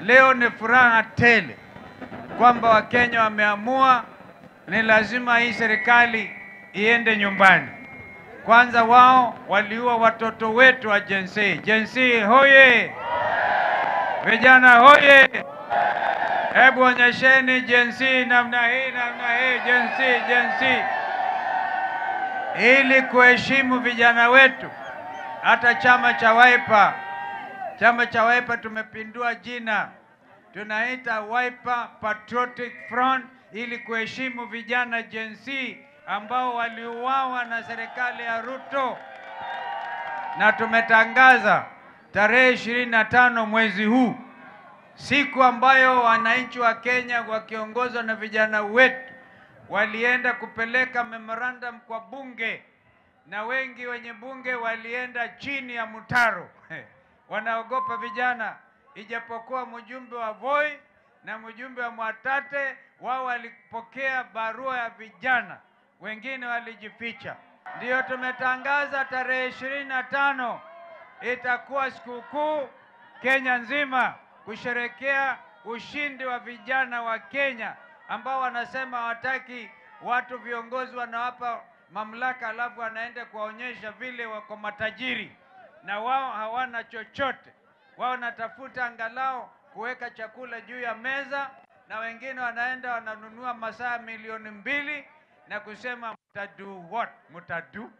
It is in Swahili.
Leo ni furaha tele kwamba Wakenya wameamua ni lazima hii serikali iende nyumbani. Kwanza wao waliua watoto wetu wa Gen Z. Gen Z hoye! Vijana hoye! Hebu onyesheni Gen Z namna hii, Gen Z. Ili kuheshimu vijana wetu, hata chama cha Wiper tumepindua jina. Tunaita Wiper Patriotic Front ili kuheshimu vijana Gen Z ambao waliuawa na serikali ya Ruto. Na tumetangaza tarehe 25 mwezi huu, siku ambayo wananchi wa Kenya wakiongozwa na vijana wetu walienda kupeleka memorandum kwa bunge, na wengi wenye bunge walienda chini ya mtaro. Wanaogopa vijana, ijapokuwa mjumbe wa Voi na mjumbe wa Mwatate wao walipokea barua ya vijana, wengine walijificha. Ndio tumetangaza tarehe 25 itakuwa sikukuu Kenya nzima kusherekea ushindi wa vijana wa Kenya ambao wanasema hawataki watu viongozi wanawapa mamlaka alafu wanaenda kuwaonyesha vile wako matajiri na wao hawana chochote. Wao natafuta angalau kuweka chakula juu ya meza, na wengine wanaenda wananunua masaa milioni 2 na kusema mtadu what? Mtadu